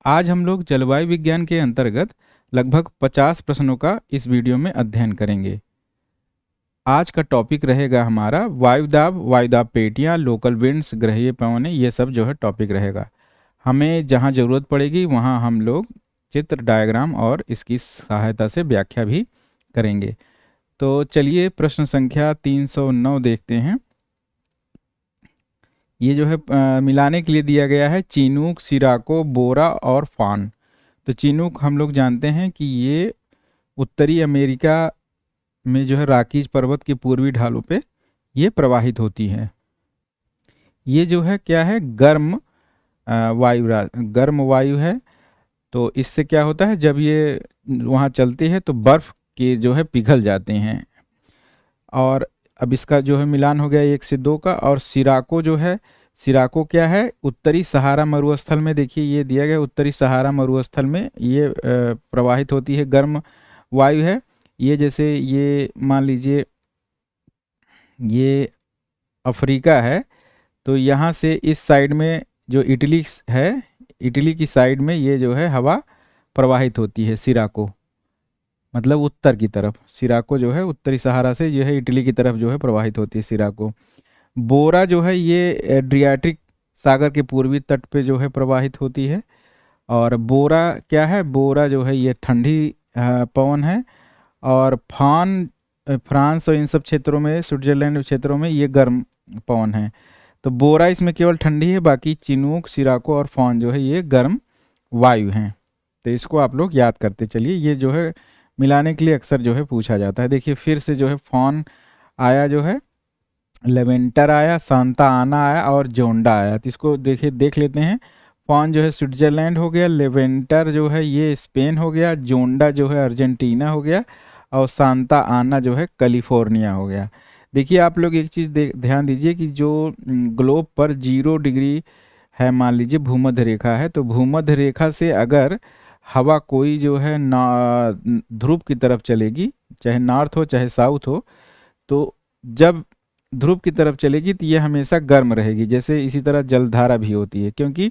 आज हम लोग जलवायु विज्ञान के अंतर्गत लगभग 50 प्रश्नों का इस वीडियो में अध्ययन करेंगे। आज का टॉपिक रहेगा हमारा वायुदाब पेटियाँ, लोकल विंड्स, ग्रहीय पवनें, ये सब जो है टॉपिक रहेगा। हमें जहाँ ज़रूरत पड़ेगी वहाँ हम लोग चित्र, डायग्राम और इसकी सहायता से व्याख्या भी करेंगे। तो चलिए प्रश्न संख्या 309 देखते हैं। ये जो है मिलाने के लिए दिया गया है चिनूक, सिराको, बोरा और फान। तो चिनूक हम लोग जानते हैं कि ये उत्तरी अमेरिका में जो है राकीज पर्वत के पूर्वी ढालों पे ये प्रवाहित होती है। ये जो है क्या है, गर्म वायु है। तो इससे क्या होता है, जब ये वहाँ चलती है तो बर्फ़ के जो है पिघल जाते हैं। और अब इसका जो है मिलान हो गया 1 से 2 का। और सिराको जो है, सिराको क्या है, उत्तरी सहारा मरुस्थल में, देखिए ये दिया गया उत्तरी सहारा मरुस्थल में ये प्रवाहित होती है, गर्म वायु है। ये जैसे ये मान लीजिए ये अफ्रीका है, तो यहाँ से इस साइड में जो इटली है, इटली की साइड में ये जो है हवा प्रवाहित होती है सिराको, मतलब उत्तर की तरफ। सिराको जो है उत्तरी सहारा से जो है इटली की तरफ जो है प्रवाहित होती है सिराको। बोरा जो है ये एड्रियाटिक सागर के पूर्वी तट पे जो है प्रवाहित होती है। और बोरा क्या है, बोरा जो है ये ठंडी पवन है। और फान फ्रांस और इन सब क्षेत्रों में, स्विट्जरलैंड क्षेत्रों में ये गर्म पवन है। तो बोरा इसमें केवल ठंडी है, बाकी चिनूक, सिराको और फान जो है ये गर्म वायु हैं। तो इसको आप लोग याद करते चलिए, ये जो है मिलाने के लिए अक्सर जो है पूछा जाता है। देखिए फिर से जो है फान आया, जो है लेवेंटर आया, सांता आना आया और जोंडा आया। तो इसको देखिए देख लेते हैं। फान जो है स्विट्जरलैंड हो गया, लेवेंटर जो है ये स्पेन हो गया, जोंडा जो है अर्जेंटीना हो गया और सांता आना जो है कैलिफोर्निया हो गया। देखिए आप लोग एक चीज़ ध्यान दीजिए कि जो ग्लोब पर 0 डिग्री है, मान लीजिए भूमध्य रेखा है, तो भूमध्य रेखा से अगर हवा कोई जो है ध्रुव की तरफ चलेगी, चाहे नॉर्थ हो चाहे साउथ हो, तो जब ध्रुव की तरफ चलेगी तो ये हमेशा गर्म रहेगी। जैसे इसी तरह जलधारा भी होती है, क्योंकि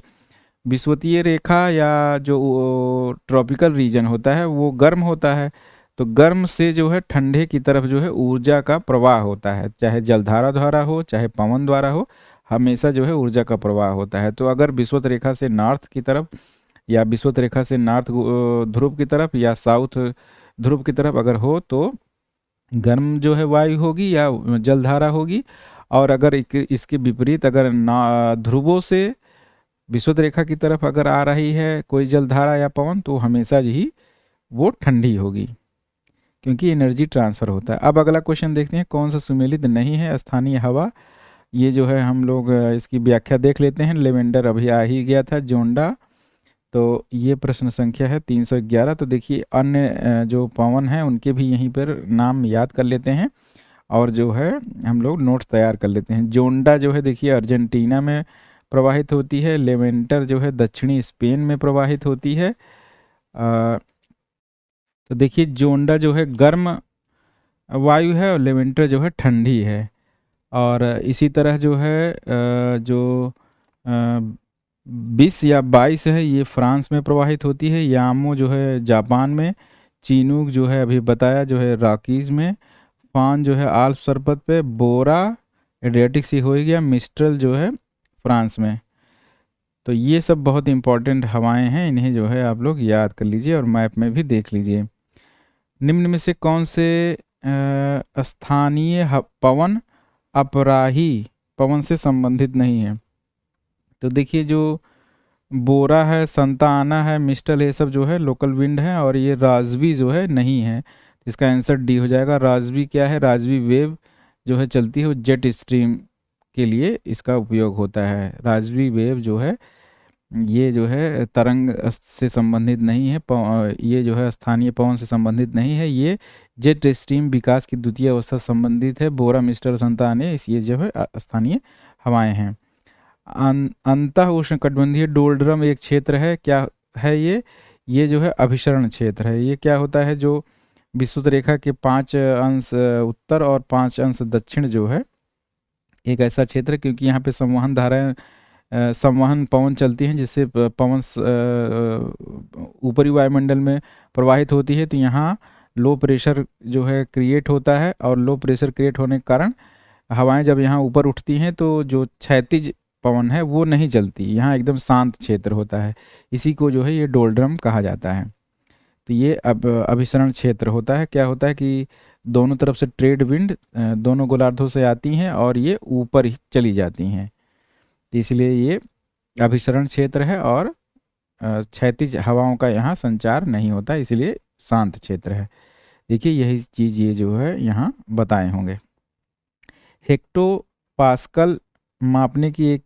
विषुवतीय रेखा या जो ट्रॉपिकल रीजन होता है वो गर्म होता है। तो गर्म से जो है ठंडे की तरफ जो है ऊर्जा का प्रवाह होता है, चाहे जलधारा द्वारा हो चाहे पवन द्वारा हो, हमेशा जो है ऊर्जा का प्रवाह होता है। तो अगर विषुवत रेखा से नॉर्थ की तरफ या विषुवत रेखा से नॉर्थ ध्रुव की तरफ या साउथ ध्रुव की तरफ अगर हो तो गर्म जो है वायु होगी या जलधारा होगी। और अगर इसके विपरीत अगर ध्रुवों से विषुवत रेखा की तरफ अगर आ रही है कोई जलधारा या पवन, तो हमेशा ही वो ठंडी होगी, क्योंकि एनर्जी ट्रांसफ़र होता है। अब अगला क्वेश्चन देखते हैं, कौन सा सुमेलित नहीं है स्थानीय हवा। ये जो है हम लोग इसकी व्याख्या देख लेते हैं। लेवेंडर अभी आ ही गया था, जोंडा। तो ये प्रश्न संख्या है 311। तो देखिए अन्य जो पवन हैं उनके भी यहीं पर नाम याद कर लेते हैं और जो है हम लोग नोट्स तैयार कर लेते हैं। जोंडा जो है देखिए अर्जेंटीना में प्रवाहित होती है, लेवेंटर जो है दक्षिणी स्पेन में प्रवाहित होती है। तो देखिए जोंडा जो है गर्म वायु है और लेवेंटर जो है ठंडी है। और इसी तरह जो है जो 20 या 22 है ये फ्रांस में प्रवाहित होती है, यामो जो है जापान में, चिनूक जो है अभी बताया जो है रॉकीज़ में, फान जो है आल्प पर्वत पे, बोरा एड्रियाटिक सी हो गया, मिस्ट्रल जो है फ्रांस में। तो ये सब बहुत इंपॉर्टेंट हवाएं हैं, इन्हें जो है आप लोग याद कर लीजिए और मैप में भी देख लीजिए। निम्न में से कौन से स्थानीय पवन अपराही पवन से संबंधित नहीं है। तो देखिए जो बोरा है, संता आना है, मिस्टल, ये सब जो है लोकल विंड है। और ये राजवी जो है नहीं है, इसका आंसर डी हो जाएगा। राजवी क्या है, राजवी वेव जो है चलती है, वो जेट स्ट्रीम के लिए इसका उपयोग होता है। राजवी वेव जो है ये जो है तरंग से संबंधित नहीं है, ये जो है स्थानीय पवन से संबंधित नहीं है, ये जेट स्ट्रीम विकास की द्वितीय अवस्था संबंधित है। बोरा, मिस्टर, संताने ये जो है स्थानीय हवाएं हैं। अंतः उष्णकटिबंधीय डोलड्रम एक क्षेत्र है, क्या है ये जो है अभिसरण क्षेत्र है। ये क्या होता है, जो विषुवत रेखा के 5 अंश उत्तर और 5 अंश दक्षिण जो है एक ऐसा क्षेत्र, क्योंकि यहाँ पे संवहन धाराएं संवहन पवन चलती हैं, जिससे पवन ऊपरी वायुमंडल में प्रवाहित होती है, तो यहाँ लो प्रेशर जो है क्रिएट होता है, और लो प्रेशर क्रिएट होने के कारण हवाएं जब यहाँ ऊपर उठती हैं तो जो क्षैतिज पवन है वो नहीं चलती, यहाँ एकदम शांत क्षेत्र होता है। इसी को जो है ये डोलड्रम कहा जाता है। तो ये अब अभिसरण क्षेत्र होता है। क्या होता है कि दोनों तरफ से ट्रेड विंड दोनों गोलार्धों से आती हैं और ये ऊपर ही चली जाती हैं, तो इसलिए ये अभिसरण क्षेत्र है, और क्षैतिज हवाओं का यहाँ संचार नहीं होता, इसलिए शांत क्षेत्र है। देखिए यही चीज़ ये जो है यहाँ बताए होंगे। हेक्टोपास्कल मापने की एक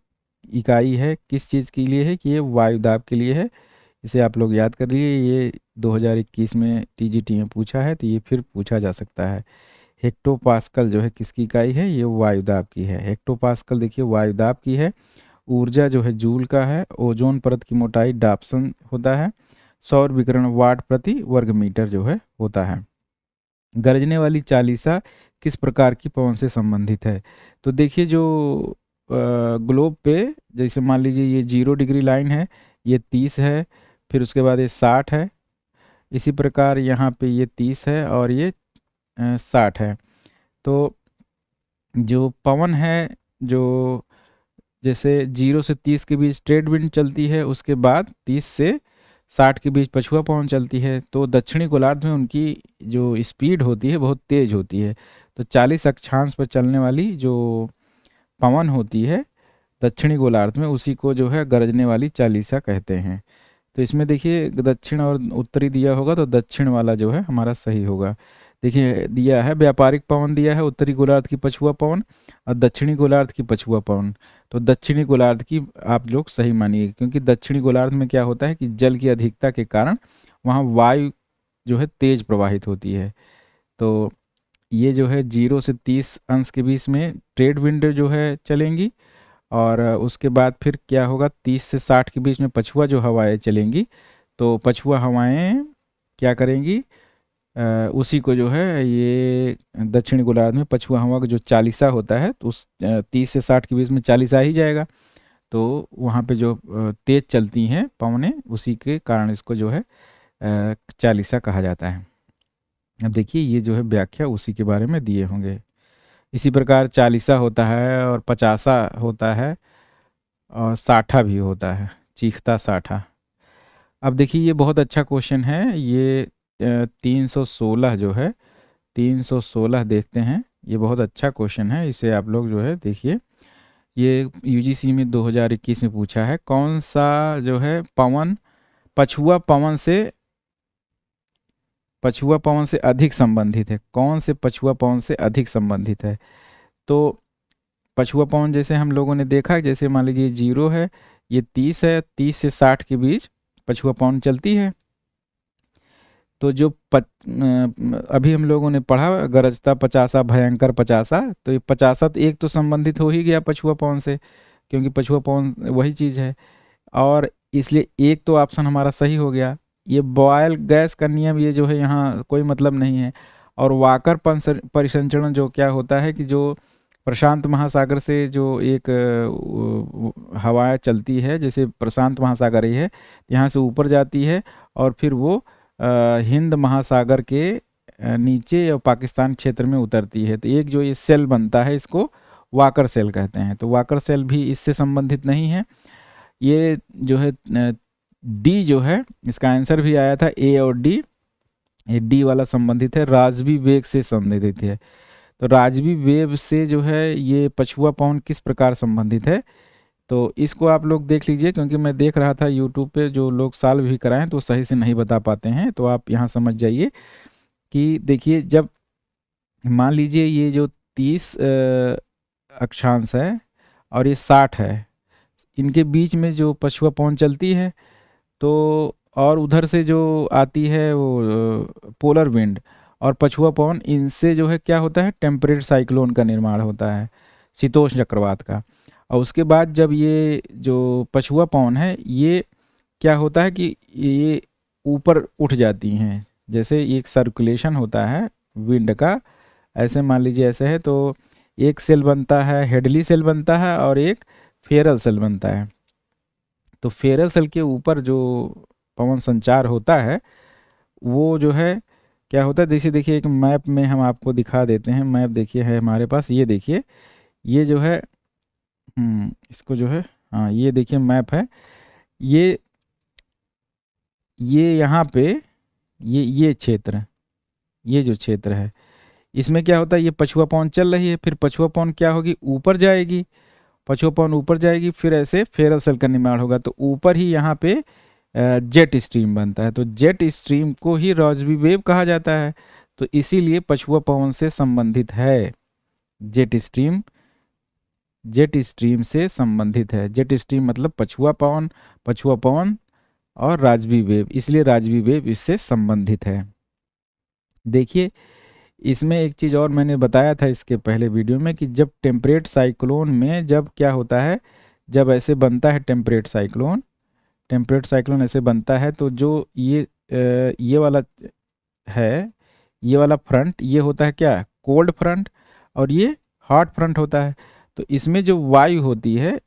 इकाई है, किस चीज़ के लिए है कि ये वायुदाब के लिए है। इसे आप लोग याद कर लिए, ये 2021 में टीजीटी में पूछा है, तो ये फिर पूछा जा सकता है। हेक्टोपास्कल जो है किसकी इकाई है, ये वायुदाब की है। हेक्टोपास्कल देखिए वायुदाब की है। ऊर्जा जो है जूल का है। ओजोन परत की मोटाई डाप्सन होता है। सौर विकिरण वाट प्रति वर्ग मीटर जो है होता है। गरजने वाली चालीसा किस प्रकार की पवन से संबंधित है। तो देखिए जो ग्लोब पे जैसे मान लीजिए ये 0 डिग्री लाइन है, ये 30 है, फिर उसके बाद ये 60 है, इसी प्रकार यहाँ पे ये 30 है और ये 60 है। तो जो पवन है, जो जैसे 0 से 30 के बीच ट्रेड विंड चलती है, उसके बाद 30 से 60 के बीच पछुआ पवन चलती है, तो दक्षिणी गोलार्ध में उनकी जो स्पीड होती है बहुत तेज होती है। तो 40 अक्षांश पर चलने वाली जो पवन होती है दक्षिणी गोलार्ध में, उसी को जो है गरजने वाली चालीसा कहते हैं। तो इसमें देखिए दक्षिण और उत्तरी दिया होगा, तो दक्षिण वाला जो है हमारा सही होगा। देखिए दिया है व्यापारिक पवन दिया है, उत्तरी गोलार्ध की पछुआ पवन और दक्षिणी गोलार्ध की पछुआ पवन। तो दक्षिणी गोलार्ध की आप लोग सही मानिए, क्योंकि दक्षिणी गोलार्ध में क्या होता है कि जल की अधिकता के कारण वहाँ वायु जो है तेज प्रवाहित होती है। तो ये जो है 0 से 30 अंश के बीच में ट्रेड विंड जो है चलेंगी, और उसके बाद फिर क्या होगा 30 से 60 के बीच में पछुआ जो हवाएं चलेंगी। तो पछुआ हवाएं क्या करेंगी, उसी को जो है ये दक्षिणी गोलार्ध में पछुआ हवा का जो चालीसा होता है, तो उस 30 से 60 के बीच में चालीसा ही जाएगा। तो वहाँ पे जो तेज चलती हैं पवनें, उसी के कारण इसको जो है चालीसा कहा जाता है। अब देखिए ये जो है व्याख्या उसी के बारे में दिए होंगे। इसी प्रकार चालीसा होता है और पचासा होता है और साठा भी होता है, चीखता साठा। अब देखिए ये बहुत अच्छा क्वेश्चन है, ये 316 जो है 316 देखते हैं। ये बहुत अच्छा क्वेश्चन है, इसे आप लोग जो है देखिए, ये यूजीसी में 2021 में पूछा है। कौन सा जो है पवन पछुआ पवन से अधिक संबंधित है, कौन से पछुआ पवन से अधिक संबंधित है। तो पछुआ पवन जैसे हम लोगों ने देखा, जैसे मान लीजिए 0 है, ये 30 है, 30 से 60 के बीच पछुआ पवन चलती है। तो जो अभी हम लोगों ने पढ़ा गरजता पचासा भयंकर पचासा, तो ये पचासा तो एक तो संबंधित हो ही गया पछुआ पवन से, क्योंकि पछुआ पवन वही चीज़ है, और इसलिए एक तो ऑप्शन हमारा सही हो गया। ये बॉयल गैस का नियम ये जो है यहाँ कोई मतलब नहीं है। और वाकर परिसंचरण जो क्या होता है कि जो प्रशांत महासागर से जो एक हवाएं चलती है, जैसे प्रशांत महासागर ही है, यहाँ से ऊपर जाती है और फिर वो हिंद महासागर के नीचे और पाकिस्तान क्षेत्र में उतरती है। तो एक जो ये सेल बनता है इसको वाकर सेल कहते हैं। तो वाकर सेल भी इससे संबंधित नहीं है। ये जो है डी जो है इसका आंसर भी आया था, ए और डी, ये डी वाला संबंधित है, राजवी वेग से संबंधित है। तो राजवी वेव से जो है ये पछुआ पवन किस प्रकार संबंधित है, तो इसको आप लोग देख लीजिए, क्योंकि मैं देख रहा था यूट्यूब पे जो लोग सॉल्व भी कराएं तो सही से नहीं बता पाते हैं। तो आप यहाँ समझ जाइए कि देखिए, जब मान लीजिए ये जो 30 अक्षांश है और ये 60 है, इनके बीच में जो पछुआ पवन चलती है, तो और उधर से जो आती है वो पोलर विंड और पछुआ पवन, इनसे जो है क्या होता है टेम्परेट साइक्लोन का निर्माण होता है, शीतोष्ण चक्रवात का। और उसके बाद जब ये जो पछुआ पवन है ये क्या होता है कि ये ऊपर उठ जाती हैं, जैसे एक सर्कुलेशन होता है विंड का, ऐसे मान लीजिए ऐसे है, तो एक सेल बनता है हेडली सेल बनता है और एक फेरल सेल बनता है। तो फेरल सेल के ऊपर जो पवन संचार होता है वो जो है क्या होता है, जैसे देखिए एक मैप में हम आपको दिखा देते हैं। मैप देखिए है हमारे पास, ये देखिए, ये जो है इसको जो है, हाँ ये देखिए मैप है, ये यहाँ पे ये क्षेत्र, ये जो क्षेत्र है, इसमें क्या होता है, ये पछुआ पवन चल रही है, फिर पछुआ पवन क्या होगी, ऊपर जाएगी, पछुआ पवन ऊपर जाएगी, फिर ऐसे फेरल सेल का निर्माण होगा, तो ऊपर ही यहाँ पे जेट स्ट्रीम बनता है। तो जेट स्ट्रीम को ही रॉसबी वेव कहा जाता है, तो इसीलिए पछुआ पवन से संबंधित है। जेट स्ट्रीम से संबंधित है। जेट स्ट्रीम मतलब पछुआ पवन और राजवी वेव, इसलिए राजवी वेव इससे संबंधित है। देखिए इसमें एक चीज़ और मैंने बताया था इसके पहले वीडियो में कि जब टेम्परेट साइक्लोन में जब क्या होता है, जब ऐसे बनता है टेम्परेट साइक्लोन ऐसे बनता है, तो जो ये वाला है, ये वाला फ्रंट, ये होता है क्या, कोल्ड फ्रंट, और ये हॉट फ्रंट होता है। तो इसमें जो वायु होती है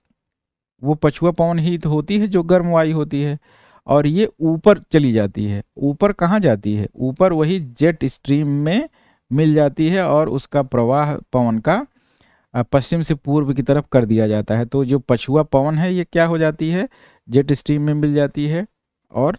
वो पछुआ पवन ही तो होती है, जो गर्म वायु होती है, और ये ऊपर चली जाती है। ऊपर कहाँ जाती है, ऊपर वही जेट स्ट्रीम में मिल जाती है, और उसका प्रवाह पवन का पश्चिम से पूर्व की तरफ कर दिया जाता है। तो जो पछुआ पवन है ये क्या हो जाती है, जेट स्ट्रीम में मिल जाती है, और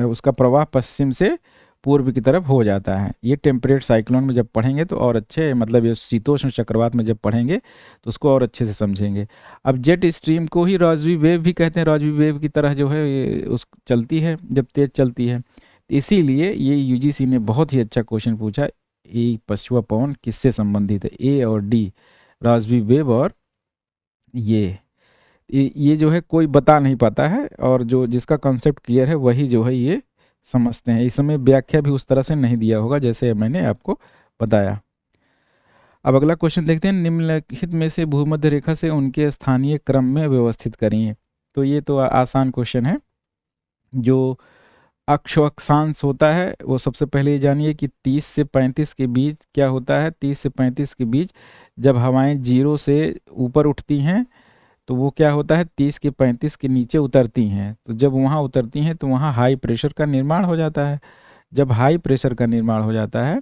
उसका प्रवाह पश्चिम से पूर्व की तरफ हो जाता है। ये टेम्परेट साइक्लोन में जब पढ़ेंगे तो और अच्छे, मतलब ये शीतोष्ण चक्रवात में जब पढ़ेंगे तो उसको और अच्छे से समझेंगे। अब जेट स्ट्रीम को ही रॉसबी वेव भी कहते हैं। रॉसबी वेव की तरह जो है ये उस चलती है जब तेज चलती है। इसीलिए ये यूजीसी ने बहुत ही अच्छा क्वेश्चन पूछा, ये पछुआ पवन किससे संबंधित है, ए और डी, रॉसबी वेव और ये जो है कोई बता नहीं पाता है, और जो जिसका कॉन्सेप्ट क्लियर है वही जो है ये समझते हैं। इस समय व्याख्या भी उस तरह से नहीं दिया होगा जैसे मैंने आपको बताया। अब अगला क्वेश्चन देखते हैं, निम्नलिखित में से भूमध्य रेखा से उनके स्थानीय क्रम में व्यवस्थित करिए। तो ये तो आसान क्वेश्चन है। जो अक्षांश होता है वो सबसे पहले ये जानिए कि 30 से 35 के बीच क्या होता है, 30 से 35 के बीच जब हवाएं 0 से ऊपर उठती हैं तो वो क्या होता है, 30 के 35 के नीचे उतरती हैं। तो जब वहाँ उतरती हैं तो वहाँ हाई प्रेशर का निर्माण हो जाता है। जब हाई प्रेशर का निर्माण हो जाता है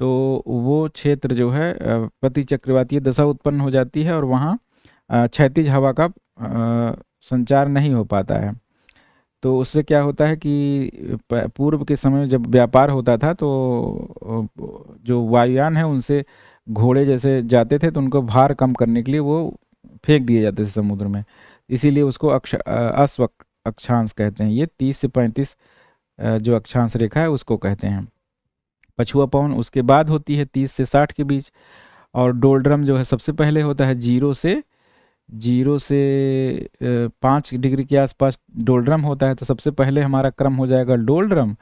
तो वो क्षेत्र जो है प्रति चक्रवातीय दशा उत्पन्न हो जाती है, और वहाँ क्षैतिज हवा का संचार नहीं हो पाता है। तो उससे क्या होता है कि पूर्व के समय में जब व्यापार होता था तो जो वायुयान है उनसे घोड़े जैसे जाते थे, तो उनको भार कम करने के लिए वो फेंक दिए जाते थे समुद्र में, इसीलिए उसको अश्व अक्षांश कहते हैं। ये 30 से 35 जो अक्षांश रेखा है उसको कहते हैं। पछुआ पवन उसके बाद होती है 30 से 60 के बीच, और डोलड्रम जो है सबसे पहले होता है 0 से 5 डिग्री के आसपास डोलड्रम होता है। तो सबसे पहले हमारा क्रम हो जाएगा डोलड्रम,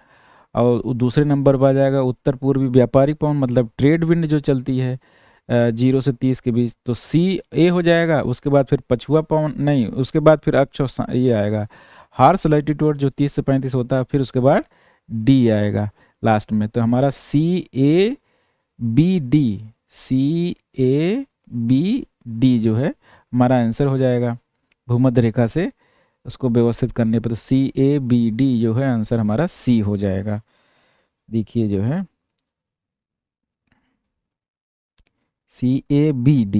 और दूसरे नंबर पर आ जाएगा उत्तर पूर्वी व्यापारी पवन, मतलब ट्रेड विंड जो चलती है 0 से 30 के बीच, तो सी ए हो जाएगा। उसके बाद फिर पछुआ पवन नहीं, उसके बाद फिर अक्ष ये आएगा हार्स लैटिट्यूड जो 30 से 35 होता है, फिर उसके बाद डी आएगा लास्ट में। तो हमारा सी ए बी डी जो है हमारा आंसर हो जाएगा भूमध्य रेखा से उसको व्यवस्थित करने पर। तो CABD जो है आंसर हमारा सी हो जाएगा। देखिए जो है CABD।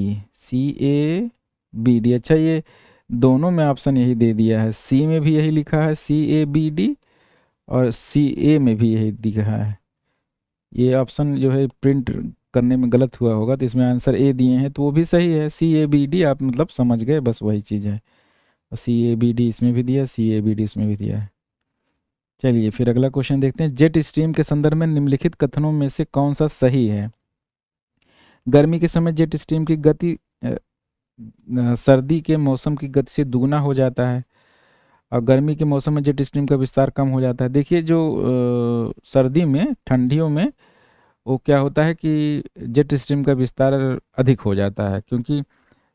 अच्छा ये दोनों में ऑप्शन यही दे दिया है, सी में भी यही लिखा है CABD, और CA में भी यही दिखा है। ये ऑप्शन जो है प्रिंट करने में गलत हुआ होगा, तो इसमें आंसर ए दिए हैं तो वो भी सही है। CABD आप मतलब समझ गए, बस वही चीज़ है। CABD इसमें भी दिया, CABD इसमें भी दिया है। चलिए फिर अगला क्वेश्चन देखते हैं, जेट स्ट्रीम के संदर्भ में निम्नलिखित कथनों में से कौन सा सही है। गर्मी के समय जेट स्ट्रीम की गति सर्दी के मौसम की गति से दुगना हो जाता है, और गर्मी के मौसम में जेट स्ट्रीम का विस्तार कम हो जाता है। देखिए जो सर्दी में, ठंडियों में वो क्या होता है कि जेट स्ट्रीम का विस्तार अधिक हो जाता है, क्योंकि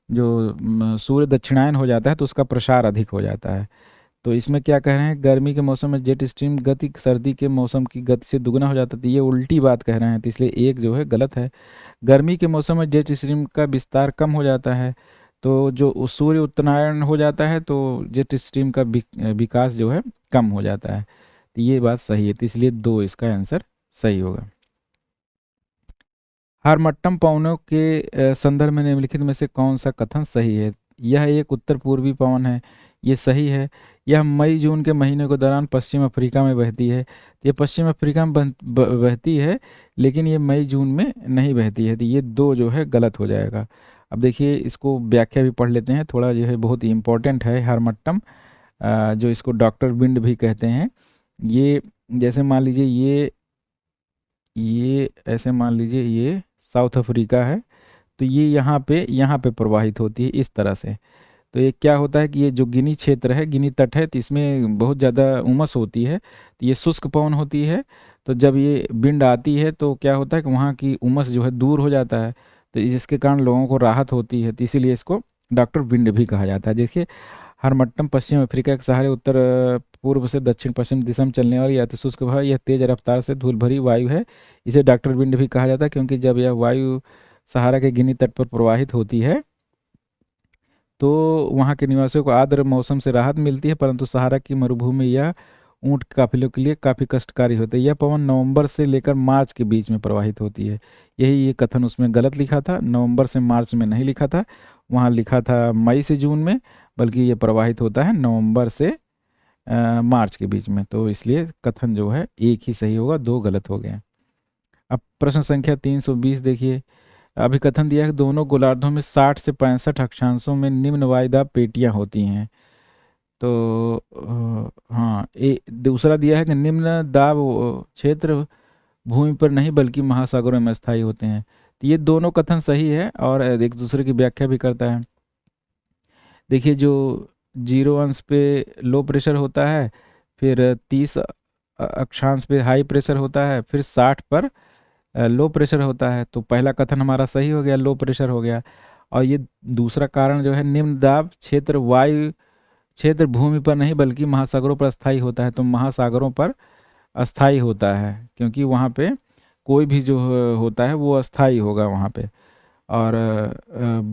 जो सूर्य दक्षिणायन हो जाता है तो उसका प्रसार अधिक हो जाता है। तो इसमें क्या कह रहे हैं, गर्मी के मौसम में जेट स्ट्रीम गति सर्दी के मौसम की गति से दुगना हो जाता है, तो ये उल्टी बात कह रहे हैं, तो इसलिए एक जो है गलत है। गर्मी के मौसम में जेट स्ट्रीम का विस्तार कम हो जाता है, तो जो सूर्य उत्तरायण हो जाता है तो जेट स्ट्रीम का विकास जो है कम हो जाता है। तो ये बात सही है, तो इसलिए 2 इसका आंसर सही होगा। हारमट्टम पवनों के संदर्भ में निम्नलिखित में से कौन सा कथन सही है? यह एक उत्तर पूर्वी पवन है, ये सही है। यह मई जून के महीने के दौरान पश्चिम अफ्रीका में बहती है, तो ये पश्चिम अफ्रीका में बहती है, लेकिन ये मई जून में नहीं बहती है, तो ये 2 जो है गलत हो जाएगा। अब देखिए इसको व्याख्या भी पढ़ लेते हैं, थोड़ा जो है बहुत ही इम्पोर्टेंट है हारमट्टम, जो इसको डॉक्टर विंड भी कहते हैं। ये जैसे मान लीजिए ये ऐसे मान लीजिए ये साउथ अफ्रीका है, तो ये यहाँ पे प्रवाहित होती है इस तरह से। तो ये क्या होता है कि ये जो गिनी क्षेत्र है, गिनी तट है, तो इसमें बहुत ज़्यादा उमस होती है, तो ये शुष्क पवन होती है। तो जब ये विंड आती है तो क्या होता है कि वहाँ की उमस जो है दूर हो जाता है, तो जिसके कारण लोगों को राहत होती है, तो इसीलिए इसको डॉक्टर विंड भी कहा जाता है। देखिए हारमट्टम पश्चिम अफ्रीका के सहारे उत्तर पूर्व से दक्षिण पश्चिम दिशा में चलने वाली अति शुष्क हवा, यह तेज रफ्तार से धूल भरी वायु है। इसे डॉक्टर विंड भी कहा जाता है, क्योंकि जब यह वायु सहारा के गिनी तट पर प्रवाहित होती है तो वहाँ के निवासियों को आर्द्र मौसम से राहत मिलती है, परंतु सहारा की मरुभूमि यह ऊंट काफिलों के लिए काफ़ी कष्टकारी होता है। यह पवन नवंबर से लेकर मार्च के बीच में प्रवाहित होती है। यही ये कथन उसमें गलत लिखा था, नवंबर से मार्च में नहीं लिखा था, वहाँ लिखा था मई से जून में, बल्कि ये प्रवाहित होता है नवंबर से मार्च के बीच में। तो इसलिए कथन जो है एक ही सही होगा, 2 गलत हो गए। अब प्रश्न संख्या 320 देखिए, अभिकथन दिया है कि दोनों गोलार्धों में 60 से 65 अक्षांशों में निम्न वायुदाब पेटियां होती हैं। तो हाँ, दूसरा दिया है कि निम्न दाब क्षेत्र भूमि पर नहीं बल्कि महासागरों में स्थायी होते हैं। तो ये दोनों कथन सही है और एक दूसरे की व्याख्या भी करता है। देखिए जो 0 अंश पे लो प्रेशर होता है, फिर 30 अक्षांश पे हाई प्रेशर होता है, फिर 60 पर लो प्रेशर होता है। तो पहला कथन हमारा सही हो गया, लो प्रेशर हो गया। और ये दूसरा कारण जो है निम्न दाब क्षेत्र वायु क्षेत्र भूमि पर नहीं बल्कि महासागरों पर अस्थायी होता है, तो महासागरों पर अस्थायी होता है, क्योंकि वहाँ पे कोई भी जो होता है वो अस्थायी होगा वहाँ पे। और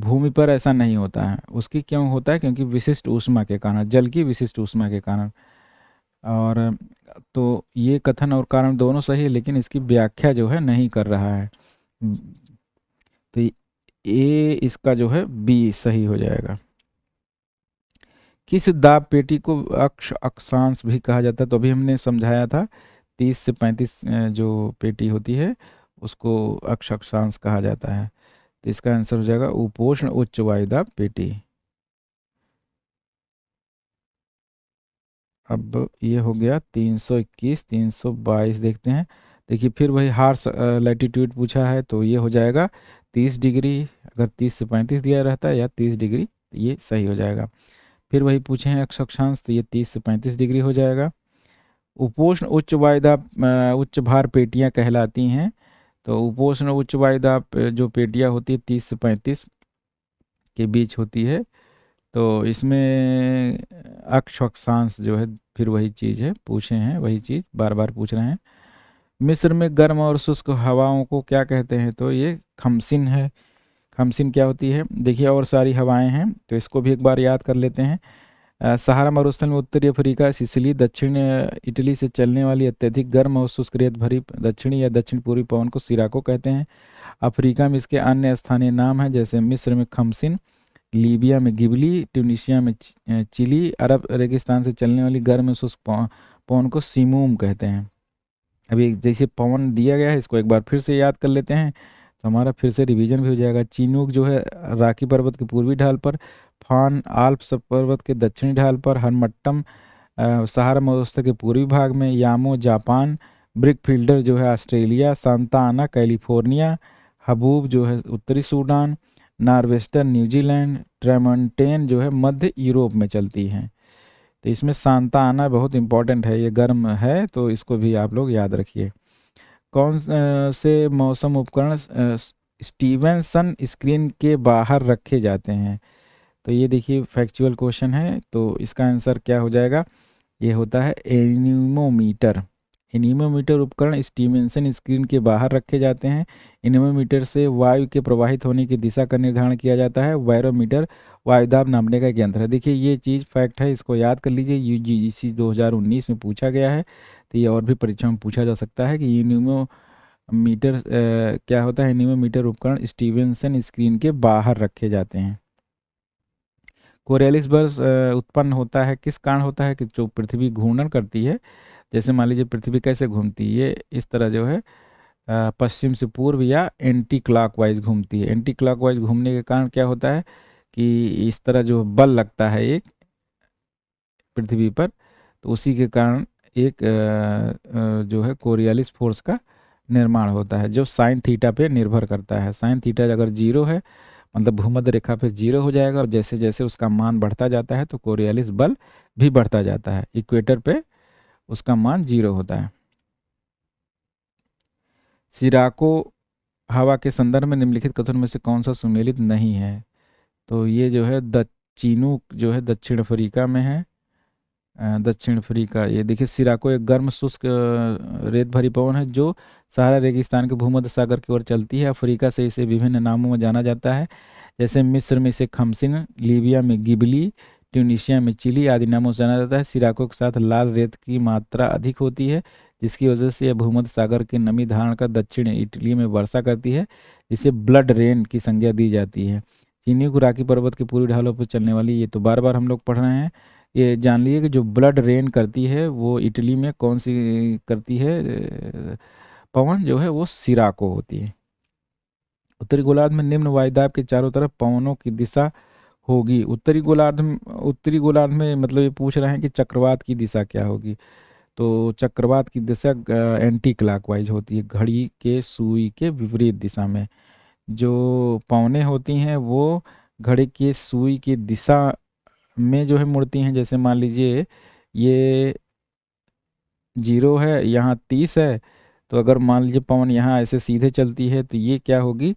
भूमि पर ऐसा नहीं होता है। उसकी क्यों होता है? क्योंकि विशिष्ट ऊष्मा के कारण, जल की विशिष्ट ऊष्मा के कारण। और तो ये कथन और कारण दोनों सही है, लेकिन इसकी व्याख्या जो है नहीं कर रहा है। तो ये इसका जो है बी सही हो जाएगा। किस दाब पेटी को अक्षांश भी कहा जाता है? तो अभी हमने समझाया था 30 से 35 जो पेटी होती है उसको अक्षांश कहा जाता है। तो इसका आंसर हो जाएगा उपोष्ण उच्च वायुदाब पेटी। अब ये हो गया 321, 322 देखते हैं। देखिए फिर वही हार्स लैटिट्यूड पूछा है, तो ये हो जाएगा 30 डिग्री। अगर 30 से 35 दिया रहता है या 30 डिग्री, तो ये सही हो जाएगा। फिर वही पूछे हैं अक्षांश, तो ये 30 से 35 डिग्री हो जाएगा। उपोष्ण उच्च वायुदाब उच्च भार पेटियां कहलाती हैं। तो उपोष्ण उच्च वायुदाब जो पेटियां होती है 30 से 35 के बीच होती है। तो इसमें अक्षांश जो है फिर वही चीज़ है, पूछे हैं वही चीज़ बार बार पूछ रहे हैं। मिस्र में गर्म और शुष्क हवाओं को क्या कहते हैं? तो ये खमसिन है। खमसिन क्या होती है? देखिए और सारी हवाएं हैं, तो इसको भी एक बार याद कर लेते हैं। सहारा मरुस्थल में उत्तरी अफ्रीका, सिसिली, दक्षिण इटली से चलने वाली अत्यधिक गर्म और शुष्क रेत भरी दक्षिणी या दक्षिण पूर्वी पवन को सिराको कहते हैं। अफ्रीका में इसके अन्य स्थानीय नाम हैं, जैसे मिस्र में खमसिन, लीबिया में गिबली, ट्यूनीशिया में चिली, अरब रेगिस्तान से चलने वाली गर्म शुष्क पवन को सीमूम कहते हैं। अभी जैसे पवन दिया गया है इसको एक बार फिर से याद कर लेते हैं, तो हमारा फिर से रिवीजन भी हो जाएगा। चिनूक जो है राकी पर्वत के पूर्वी ढाल पर, फान आल्प्स पर्वत के दक्षिणी ढाल पर, हरमट्टम सहारा मरुस्थल के पूर्वी भाग में, यामो जापान, ब्रिक फील्डर जो है ऑस्ट्रेलिया, सांता आना कैलिफोर्निया, हबूब जो है उत्तरी सूडान, नॉर्वेस्टर न्यूजीलैंड, ट्रेमोंटेन जो है मध्य यूरोप में चलती हैं। तो इसमें सांता आना बहुत इंपॉर्टेंट है, ये गर्म है, तो इसको भी आप लोग याद रखिए। कौन से मौसम उपकरण स्टीवेंसन स्क्रीन के बाहर रखे जाते हैं? तो ये देखिए फैक्चुअल क्वेश्चन है, तो इसका आंसर क्या हो जाएगा? ये होता है एनीमोमीटर। एनीमोमीटर उपकरण स्टीवेंसन स्क्रीन के बाहर रखे जाते हैं। एनीमोमीटर से वायु के प्रवाहित होने की दिशा का निर्धारण किया जाता है। बैरोमीटर वायुदाब नापने का एक यंत्र है। देखिए ये चीज़ फैक्ट है, इसको याद कर लीजिए, यूजीसी 2019 में पूछा गया है। तो ये और भी परीक्षा में पूछा जा सकता है कि यूनिमोमीटर क्या होता है। यूनिमोमीटर उपकरण स्टीवेंसन स्क्रीन के बाहर रखे जाते हैं। कोरियलिस बर्स उत्पन्न होता है किस कारण होता है कि जो पृथ्वी घूर्णन करती है, जैसे मान लीजिए पृथ्वी कैसे घूमती है, ये इस तरह जो है पश्चिम से पूर्व या एंटी क्लॉकवाइज घूमती है। एंटी क्लॉकवाइज घूमने के कारण क्या होता है कि इस तरह जो बल लगता है एक पृथ्वी पर, तो उसी के कारण एक जो है कोरियलिस फोर्स का निर्माण होता है, जो साइन थीटा पे निर्भर करता है। साइन थीटा अगर जीरो है, मतलब भूमध्य रेखा पे जीरो हो जाएगा, और जैसे जैसे उसका मान बढ़ता जाता है तो कोरियलिस बल भी बढ़ता जाता है। इक्वेटर पे उसका मान जीरो होता है। सिराको हवा के संदर्भ में निम्नलिखित कथन में से कौन सा सुमेलित नहीं है? तो ये जो है चिनूक जो है दक्षिण अफ्रीका में है। दक्षिण अफ्रीका, ये देखिए सिराको एक गर्म शुष्क रेत भरी पवन है जो सहारा रेगिस्तान के भूमध्य सागर की ओर चलती है। अफ्रीका से इसे विभिन्न नामों में जाना जाता है, जैसे मिस्र में इसे खमसिन, लीबिया में गिबली, ट्यूनीशिया में चिली आदि नामों से जाना जाता है। सिराको के साथ लाल रेत की मात्रा अधिक होती है, जिसकी वजह से यह भूमध्य सागर की नमी धारण कर दक्षिण इटली में वर्षा करती है, जिसे ब्लड रेन की संज्ञा दी जाती है। चीनी गुराकी पर्वत के पूर्वी ढालों पर चलने वाली, ये तो बार बार हम लोग पढ़ रहे हैं, ये जान लिए कि जो ब्लड रेन करती है वो इटली में कौन सी करती है पवन जो है वो सिराको होती है। उत्तरी गोलार्ध में निम्न वायुदाब के चारों तरफ पवनों की दिशा होगी। उत्तरी गोलार्ध में मतलब ये पूछ रहे हैं कि चक्रवात की दिशा क्या होगी। तो चक्रवात की दिशा एंटी क्लॉकवाइज होती है, घड़ी के सुई के विपरीत दिशा में। जो पवनें होती हैं वो घड़ी के सुई की दिशा में जो है मुड़ती हैं। जैसे मान लीजिए ये 0 है, यहाँ 30 है, तो अगर मान लीजिए पवन यहाँ ऐसे सीधे चलती है तो ये क्या होगी,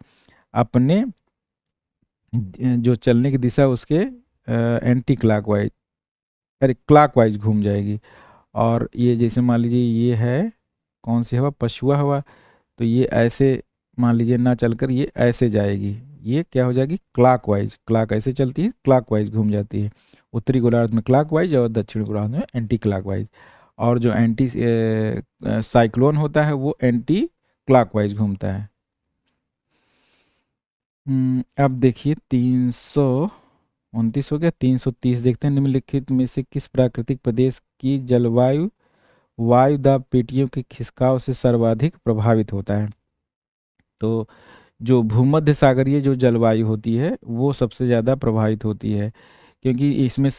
अपने जो चलने की दिशा उसके एंटी क्लॉकवाइज, अरे क्लॉकवाइज घूम जाएगी। और ये जैसे मान लीजिए ये है कौन सी हवा, पछुआ हवा, तो ये ऐसे मान लीजिए ना चलकर ये ऐसे जाएगी, ये क्या हो जाएगी क्लॉकवाइज। क्लॉक ऐसे चलती है, क्लॉकवाइज घूम जाती है। उत्तरी गोलार्ध में क्लॉकवाइज और दक्षिण गोलार्ध में एंटी क्लॉकवाइज। और जो एंटी साइक्लोन होता है वो एंटी क्लॉकवाइज घूमता है। अब देखिए 329 हो गया, 330 देखते हैं। निम्नलिखित में से किस प्राकृतिक प्रदेश की जलवायु वायुदाब पेटियों के खिसकाव से सर्वाधिक प्रभावित होता है? तो जो भूमध्य सागरीय जो जलवायु होती है वो सबसे ज़्यादा प्रभावित होती है, क्योंकि इसमें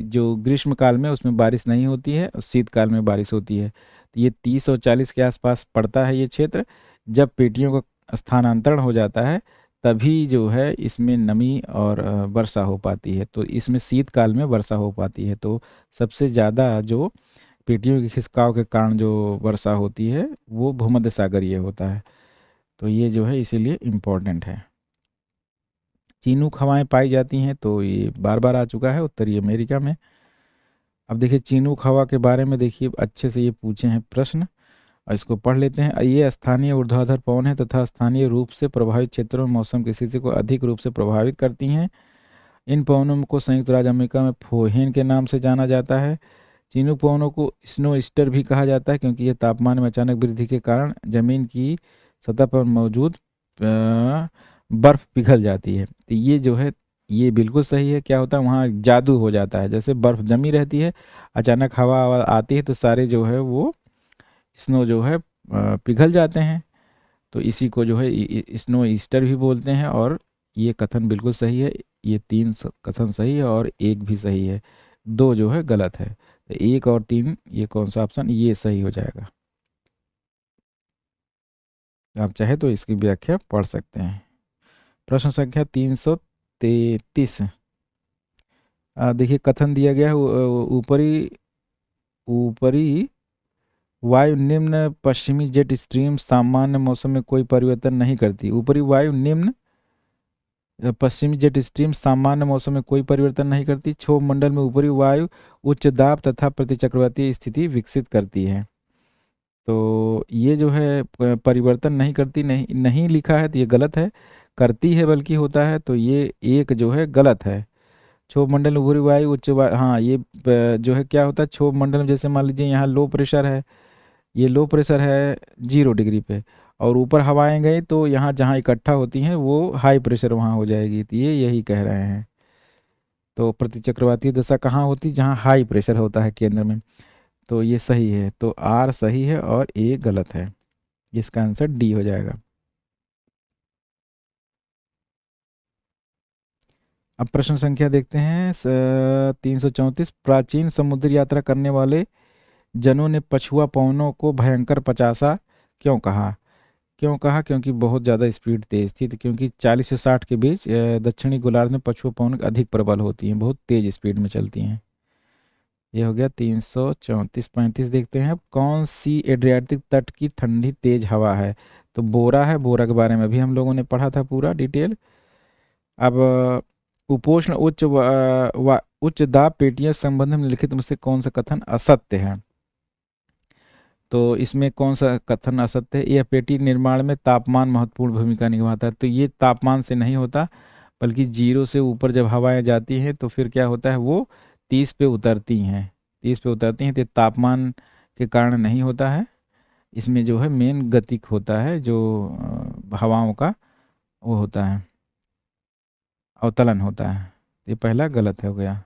जो ग्रीष्म काल में उसमें बारिश नहीं होती है और शीतकाल में बारिश होती है। तो ये 30 और 40 के आसपास पड़ता है ये क्षेत्र। जब पेटियों का स्थानांतरण हो जाता है तभी जो है इसमें नमी और वर्षा हो पाती है, तो इसमें शीतकाल में वर्षा हो पाती है। तो सबसे ज़्यादा जो पेटियों के खिसकाव के कारण जो वर्षा होती है वो भूमध्य सागरीय होता है। तो ये जो है इसीलिए इम्पोर्टेंट है। चीनूक हवाएं पाई जाती हैं, तो ये बार बार आ चुका है उत्तरी अमेरिका में। अब देखिए चीनूक हवा के बारे में देखिए अच्छे से ये पूछे हैं प्रश्न, और इसको पढ़ लेते हैं। ये स्थानीय ऊर्ध्वाधर पवन है तथा स्थानीय रूप से प्रभावित क्षेत्रों में मौसम की स्थिति को अधिक रूप से प्रभावित करती हैं। इन पवनों को संयुक्त राज्य अमेरिका में फोहेन के नाम से जाना जाता है। चीनूक पवनों को स्नो ईस्टर भी कहा जाता है, क्योंकि ये तापमान में अचानक वृद्धि के कारण जमीन की सतह पर मौजूद बर्फ पिघल जाती है। तो ये जो है ये बिल्कुल सही है। क्या होता है वहाँ जादू हो जाता है, जैसे बर्फ जमी रहती है, अचानक हवा आती है तो सारे जो है वो स्नो जो है पिघल जाते हैं। तो इसी को जो है स्नो ईस्टर भी बोलते हैं। और ये कथन बिल्कुल सही है। ये 3 कथन सही है और 1 भी सही है, 2 जो है गलत है। तो 1 और 3 ये कौन सा ऑप्शन, ये सही हो जाएगा। आप चाहे तो इसकी व्याख्या पढ़ सकते हैं। प्रश्न संख्या 333। देखिए कथन दिया गया है, ऊपरी ऊपरी वायु निम्न पश्चिमी जेट स्ट्रीम सामान्य मौसम में कोई परिवर्तन नहीं करती। ऊपरी वायु निम्न पश्चिमी जेट स्ट्रीम सामान्य मौसम में कोई परिवर्तन नहीं करती। क्षोभ मंडल में ऊपरी वायु उच्च दाब तथा प्रतिचक्रवाती स्थिति विकसित करती है। तो ये जो है परिवर्तन नहीं करती, नहीं लिखा है तो ये गलत है, करती है बल्कि होता है, तो ये एक जो है गलत है। क्षोभ मंडल में भूरी वायु उच्च वायु, हाँ ये जो है क्या होता है, क्षोभ मंडल में जैसे मान लीजिए यहाँ लो प्रेशर है, ये लो प्रेशर है 0 डिग्री पे, और ऊपर हवाएं गई तो यहाँ जहाँ इकट्ठा होती हैं वो हाई प्रेशर वहाँ हो जाएगी, तो ये यही कह रहे हैं। तो प्रतिचक्रवाती दशा कहाँ होती, जहाँ हाई प्रेशर होता है केंद्र में। तो ये सही है, तो आर सही है और ए गलत है, इसका आंसर डी हो जाएगा। अब प्रश्न संख्या देखते हैं 334। प्राचीन समुद्री यात्रा करने वाले जनों ने पछुआ पवनों को भयंकर पचासा क्यों कहा? क्यों कहा? क्योंकि बहुत ज़्यादा स्पीड तेज थी, तो क्योंकि 40 से 60 के बीच दक्षिणी गोलार्ध में पछुआ पवन अधिक प्रबल होती हैं, बहुत तेज स्पीड में चलती हैं। ये हो गया 334। 35 देखते हैं, कौन सी एड्रियाटिक तट की ठंडी तेज हवा है? तो बोरा है, बोरा के बारे में भी हम लोगों ने पढ़ा था पूरा डिटेल। अब उपोष्ण उच्च दाब पेटियों संबंध में निम्नलिखित में से कौन सा कथन असत्य है? तो इसमें कौन सा कथन असत्य है? यह पेटी निर्माण में तापमान महत्वपूर्ण भूमिका निभाता है, तो ये तापमान से नहीं होता, बल्कि 0 से ऊपर जब हवाएं जाती हैं तो फिर क्या होता है, वो 30 पे उतरती हैं, 30 पे उतरती हैं, तो तापमान के कारण नहीं होता है। इसमें जो है मेन गतिक होता है, जो हवाओं का वो होता है, अवतलन होता है। ये पहला गलत हो गया।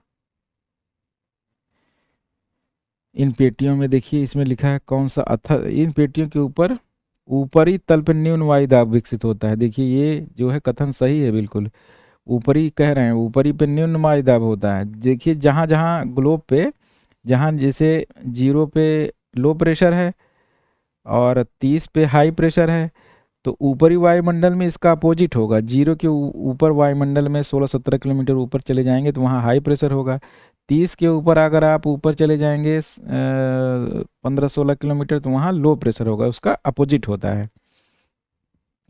इन पेटियों में देखिए, इसमें लिखा है कौन सा इन पेटियों के ऊपर ऊपरी तल पर न्यून वायु दाब विकसित होता है। देखिए ये जो है कथन सही है बिल्कुल, ऊपरी कह रहे हैं, ऊपरी पे न्यून वायु दाब होता है। देखिए जहाँ जहाँ ग्लोब पे, जहाँ जैसे 0 पे लो प्रेशर है और 30 पे हाई प्रेशर है, तो ऊपरी वायुमंडल में इसका अपोजिट होगा। 0 के ऊपर वायुमंडल में 16-17 किलोमीटर ऊपर चले जाएंगे तो वहाँ हाई प्रेशर होगा। 30 के ऊपर अगर आप ऊपर चले जाएंगे 15-16 किलोमीटर, तो वहाँ लो प्रेशर होगा, उसका अपोजिट होता है।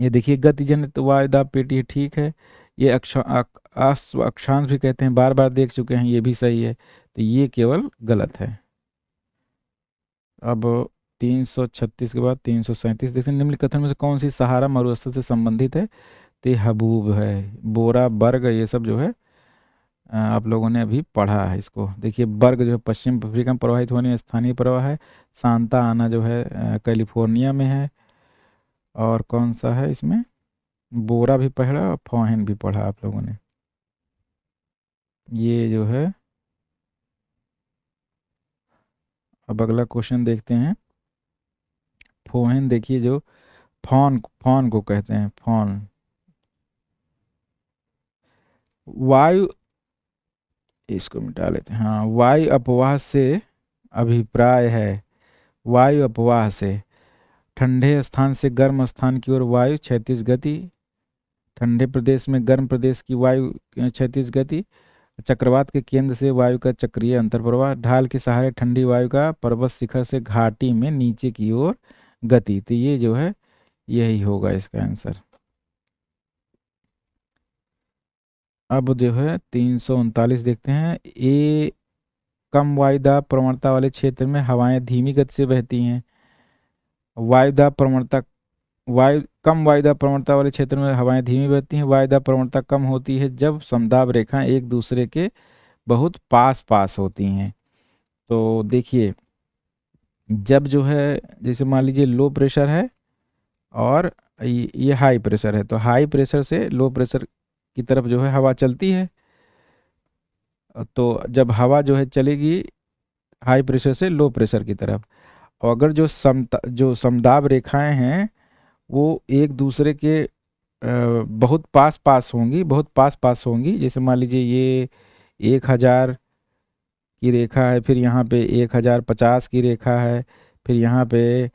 ये देखिए गतिजनित वायुदाब पेटी ठीक है। ये अक्षांश भी कहते हैं, बार बार देख चुके हैं, ये भी सही है, तो ये केवल गलत है। अब 336 के बाद 337 देखते हैं, निम्नलिखित कथन में से कौन सी सहारा मरुस्थल से संबंधित है? तो हबूब है, बोरा, बर्ग, ये सब जो है आप लोगों ने अभी पढ़ा है इसको। देखिए बर्ग जो है पश्चिम अफ्रीका में प्रवाहित होने स्थानीय प्रवाह है। सांता आना जो है कैलिफोर्निया में है। और कौन सा है इसमें, बोरा भी पढ़ा और फोहन भी पढ़ा आप लोगों ने। ये जो है, अब अगला क्वेश्चन देखते हैं। फोहन देखिए, जो फॉन फॉन को कहते हैं, फॉन। वायु, इसको मिटा लेते हैं, हाँ, वायु अपवाह से अभिप्राय है। वायु अपवाह से ठंडे स्थान से गर्म स्थान की ओर वायु क्षैतिज गति, ठंडे प्रदेश में गर्म प्रदेश की वायु क्षैतिज गति, चक्रवात के केंद्र से वायु का चक्रीय अंतर्प्रवाह, ढाल के सहारे ठंडी वायु का पर्वत शिखर से घाटी में नीचे की ओर गति। तो ये जो है यही होगा इसका आंसर। अब जो है 339 देखते हैं। ए कम वायुदाब प्रवणता वाले क्षेत्र में हवाएं धीमी गति से बहती हैं। वायुदाब प्रवणता, वायु कम वायुदाब प्रवणता वाले क्षेत्र में हवाएं धीमी बहती हैं। वायुदाब प्रवणता कम होती है जब समदाब रेखाएं एक दूसरे के बहुत पास पास होती हैं। तो देखिए जब जो है, जैसे मान लीजिए लो प्रेशर है और ये हाई प्रेशर है, तो हाई प्रेशर से लो प्रेशर की तरफ जो है हवा चलती है। तो जब हवा जो है चलेगी हाई प्रेशर से लो प्रेशर की तरफ, और अगर जो समदाब रेखाएं हैं वो एक दूसरे के बहुत पास पास होंगी, बहुत पास पास होंगी। जैसे मान लीजिए ये 1000 की रेखा है, फिर यहाँ पे 1050 की रेखा है, फिर यहाँ पे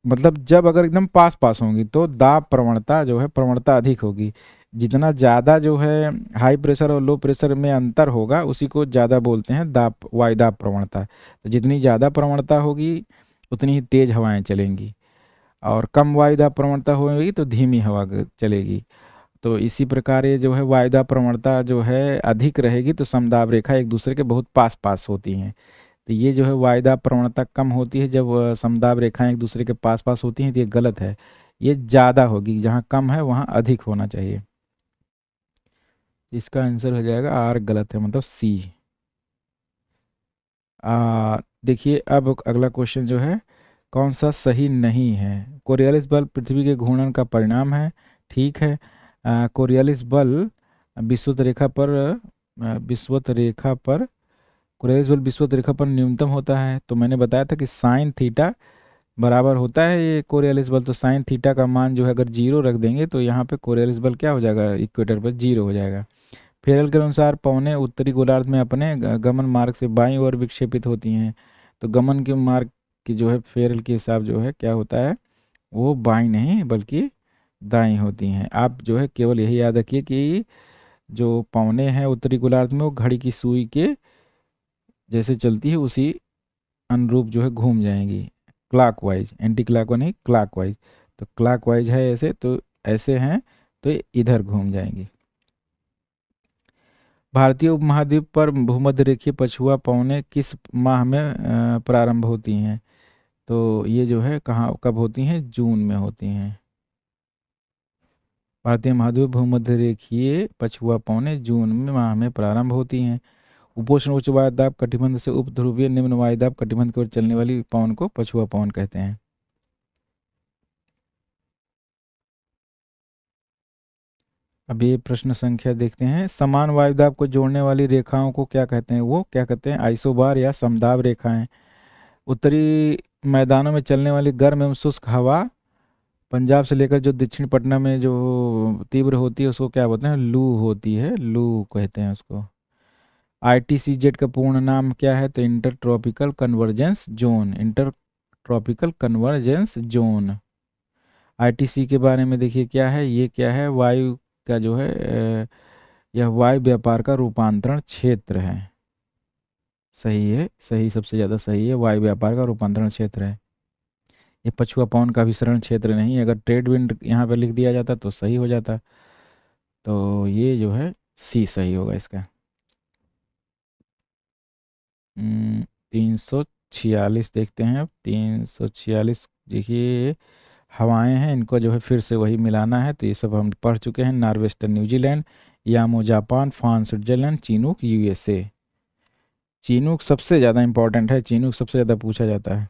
मतलब जब अगर एकदम पास पास होंगी तो दाब प्रवणता जो है, प्रवणता अधिक होगी। जितना ज़्यादा जो है हाई प्रेशर और लो प्रेशर में अंतर होगा उसी को ज़्यादा बोलते हैं दाब, वायुदाब प्रवणता। तो जितनी ज़्यादा प्रवणता होगी उतनी ही तेज़ हवाएं चलेंगी, और कम वायुदाब प्रवणता होगी तो धीमी हवा चलेगी। तो इसी प्रकार ये जो है वायुदाब प्रवणता जो है अधिक रहेगी तो समदाब रेखा एक दूसरे के बहुत पास पास होती हैं। तो ये जो है वायुदाब प्रवणता कम होती है जब समदाब रेखाएं एक दूसरे के पास पास होती हैं, तो ये गलत है। ये ज़्यादा होगी, जहाँ कम है वहाँ अधिक होना चाहिए। इसका आंसर हो जाएगा आर, गलत है, मतलब सी। देखिए अब अगला क्वेश्चन जो है, कौन सा सही नहीं है। कोरियालिस बल पृथ्वी के घूर्णन का परिणाम है, ठीक है। कोरियालिस बल विषुवत रेखा पर विषुवत रेखा पर कोरियालिस बल विषुवत रेखा पर न्यूनतम होता है। तो मैंने बताया था कि साइन थीटा बराबर होता है ये कोरियालिस बल, तो साइन थीटा का मान जो है अगर जीरो रख देंगे तो यहाँ पे कोरियालिस बल क्या हो जाएगा, इक्वेटर पर जीरो हो जाएगा। फेरल के अनुसार पवनें उत्तरी गोलार्ध में अपने गमन मार्ग से बाईं ओर विक्षेपित होती हैं। तो गमन के मार्ग की जो है फेरल के हिसाब जो है क्या होता है, वो बाईं नहीं बल्कि दाईं होती हैं। आप जो है केवल यही याद रखिए कि जो पवनें हैं उत्तरी गोलार्ध में वो घड़ी की सुई के जैसे चलती है उसी अनुरूप जो है घूम जाएंगी, क्लॉकवाइज, एंटी क्लॉकवाइज नहीं, क्लॉकवाइज। तो क्लॉकवाइज है ऐसे, तो ऐसे हैं तो ये इधर घूम जाएंगी। भारतीय उपमहाद्वीप पर भूमध्य रेखीय पछुआ पवनें किस माह में प्रारंभ होती हैं। तो ये जो है कहाँ कब होती हैं, जून में होती हैं। भारतीय महाद्वीप भूमध्य रेखीय पछुआ पवनें जून में माह में प्रारंभ होती हैं। उपोष्ण उच्च वायुदाब कटिबंध से उप ध्रुवीय निम्न वायुदाब कटिबंध की ओर चलने वाली पवन को पछुआ पवन कहते हैं। अब ये प्रश्न संख्या देखते हैं, समान वायुदाब को जोड़ने वाली रेखाओं को क्या कहते हैं, वो क्या कहते हैं, आइसोबार या समदाब रेखाएं। उत्तरी मैदानों में चलने वाली गर्म एवं शुष्क हवा पंजाब से लेकर जो दक्षिण पटना में जो तीव्र होती है उसको क्या बोलते हैं, लू होती है, लू कहते हैं उसको। ITCZ का पूर्ण नाम क्या है, तो inter tropical convergence zone, inter tropical convergence zone. ITC के बारे में देखिए क्या है, ये क्या है, वायु का जो है यह वायु व्यापार का रूपांतरण क्षेत्र है। सही है, सही, सबसे ज़्यादा सही है, वायु व्यापार का रूपांतरण क्षेत्र है। ये पछुआ पवन का विसरण क्षेत्र नहीं, अगर ट्रेड विंड यहाँ पे लिख दिया जाता तो सही हो जाता। तो ये जो है सी सही होगा इसका। 346 देखते हैं अब, 346 देखिए, हवाएं हैं, इनको जो है फिर से वही मिलाना है। तो ये सब हम पढ़ चुके हैं, norwester New Zealand, Yamo Japan, France Switzerland, Chinook USA। Chinook सबसे ज़्यादा इंपॉर्टेंट है, चिनूक सबसे ज़्यादा पूछा जाता है।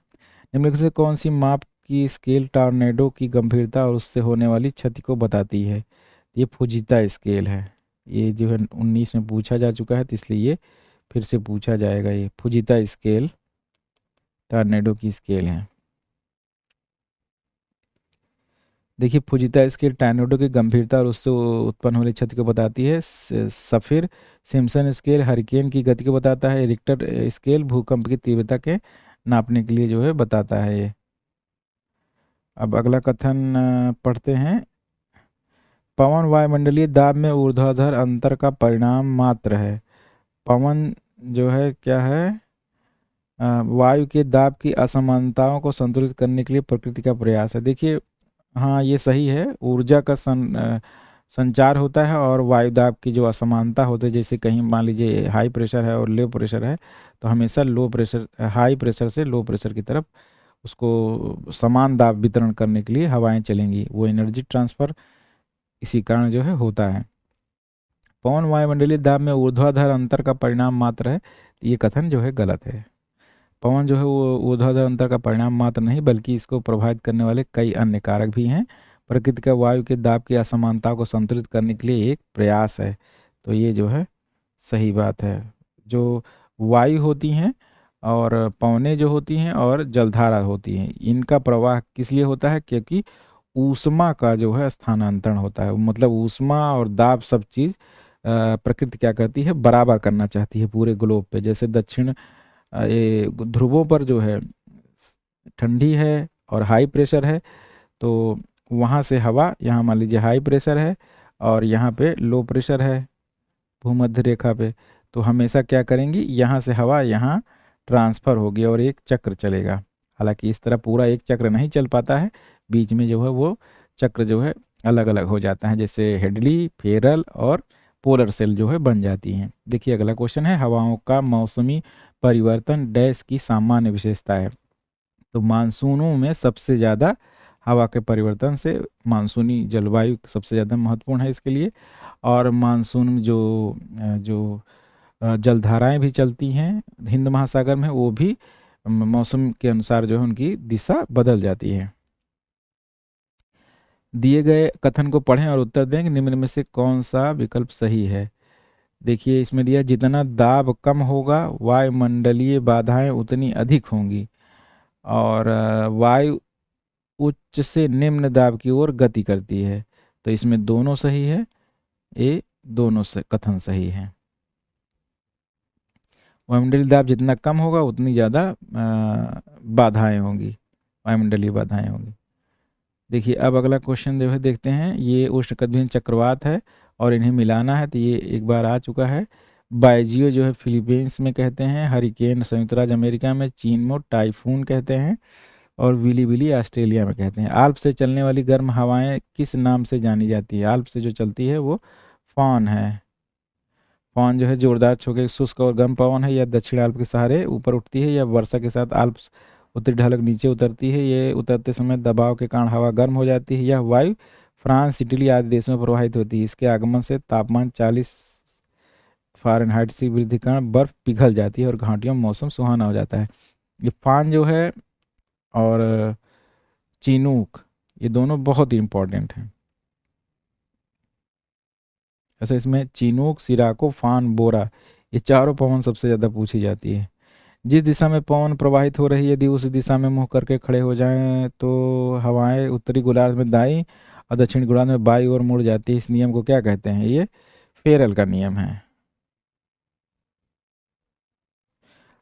निम्नलिखित से कौन सी माप की स्केल टॉर्नेडो की गंभीरता और उससे होने वाली क्षति को बताती है। ये फुजिता स्केल है, ये जो है 19 में पूछा जा चुका है, तो इसलिए ये फिर से पूछा जाएगा। ये फुजिता स्केल टॉर्नेडो की स्केल है। देखिए फुजिता स्केल टॉर्नेडो की गंभीरता और उससे उत्पन्न होने क्षति को बताती है। सफिर सिम्पसन स्केल हरिकेन की गति को बताता है। रिक्टर स्केल भूकंप की तीव्रता के नापने के लिए जो है बताता है ये। अब अगला कथन पढ़ते हैं, पवन वायुमंडलीय दाब में ऊर्ध्वाधर अंतर का परिणाम मात्र है। पवन जो है क्या है, वायु के दाब की असमानताओं को संतुलित करने के लिए प्रकृति का प्रयास है। देखिए हाँ ये सही है, ऊर्जा का संचार होता है और वायुदाब की जो असमानता होती है, जैसे कहीं मान लीजिए हाई प्रेशर है और लो प्रेशर है, तो हमेशा लो प्रेशर हाई प्रेशर से लो प्रेशर की तरफ उसको समान दाब वितरण करने के लिए हवाएं चलेंगी, वो एनर्जी ट्रांसफ़र इसी कारण जो है होता है। पवन वायुमंडलीय दाब में ऊर्ध्वाधर अंतर का परिणाम मात्र है, ये कथन जो है गलत है। पवन जो है वो ऊर्ध्वाधर अंतर का परिणाम मात्र नहीं बल्कि इसको प्रभावित करने वाले कई अन्य कारक भी हैं। प्रकृति का वायु के दाब की असमानता को संतुलित करने के लिए एक प्रयास है। तो ये जो है सही बात है। जो वायु होती हैं और पवनें जो होती हैं और जलधारा होती हैं, इनका प्रवाह किस लिए होता है, क्योंकि ऊष्मा का जो है स्थानांतरण होता है। मतलब ऊष्मा और दाब सब चीज़ प्रकृति क्या करती है, बराबर करना चाहती है पूरे ग्लोब पे। जैसे दक्षिण ये ध्रुवों पर जो है ठंडी है और हाई प्रेशर है, तो वहाँ से हवा, यहाँ मान लीजिए हाई प्रेशर है और यहाँ पे लो प्रेशर है भूमध्य रेखा पे, तो हमेशा क्या करेंगी, यहाँ से हवा यहाँ ट्रांसफ़र होगी और एक चक्र चलेगा। हालांकि इस तरह पूरा एक चक्र नहीं चल पाता है, बीच में जो है वो चक्र जो है अलग अलग हो जाता है, जैसे हेडली, फेरल और पोलर सेल जो है बन जाती हैं। देखिए अगला क्वेश्चन है, हवाओं का मौसमी परिवर्तन डैश की सामान्य विशेषता है। तो मानसूनों में सबसे ज़्यादा हवा के परिवर्तन से मानसूनी जलवायु सबसे ज़्यादा महत्वपूर्ण है इसके लिए। और मानसून जो जलधाराएं भी चलती हैं हिंद महासागर में, वो भी मौसम के अनुसार जो है उनकी दिशा बदल जाती है। दिए गए कथन को पढ़ें और उत्तर दें कि निम्न में से कौन सा विकल्प सही है। देखिए इसमें दिया जितना दाब कम होगा वायुमंडलीय बाधाएं उतनी अधिक होंगी, और वायु उच्च से निम्न दाब की ओर गति करती है। तो इसमें दोनों सही है, ये दोनों से कथन सही है। वायुमंडलीय दाब जितना कम होगा उतनी ज़्यादा बाधाएं होंगी, वायुमंडलीय बाधाएं होंगी। देखिए अब अगला क्वेश्चन जो है देखते हैं, ये उष्णकटिबंधीय चक्रवात है और इन्हें मिलाना है, तो ये एक बार आ चुका है। बाइजियो जो है फिलीपींस में कहते हैं, हरिकेन संयुक्त राज्य अमेरिका में, चीन टाइफून कहते हैं, और विली विली ऑस्ट्रेलिया में कहते हैं। आल्प से चलने वाली गर्म हवाएं किस नाम से जानी जाती है? आल्प से जो चलती है वो फॉन है। फॉन जो है जोरदार छोके शुष्क और गर्म पवन है, या दक्षिण आल्प के सहारे ऊपर उठती है, या वर्षा के साथ आल्प उत्तरी ढलक नीचे उतरती है। ये उतरते समय दबाव के कारण हवा गर्म हो जाती है। यह वायु फ्रांस इटली आदि देशों में प्रवाहित होती है। इसके आगमन से तापमान 40 फ़ारेनहाइट से वृद्धि के कारण बर्फ पिघल जाती है और घाटियों में मौसम सुहाना हो जाता है। ये फान जो है और चिनूक, ये दोनों बहुत ही इंपॉर्टेंट हैं। ऐसा इसमें चिनूक, सिराको, फान, बोरा, ये चारों पवन सबसे ज़्यादा पूछी जाती है। जिस दिशा में पवन प्रवाहित हो रही है यदि उस दिशा में मुंह करके खड़े हो जाएं तो हवाएं उत्तरी गोलार्ध में दाईं और दक्षिणी गोलार्ध में बाईं ओर मुड़ जाती है। इस नियम को क्या कहते हैं? ये फेरल का नियम है।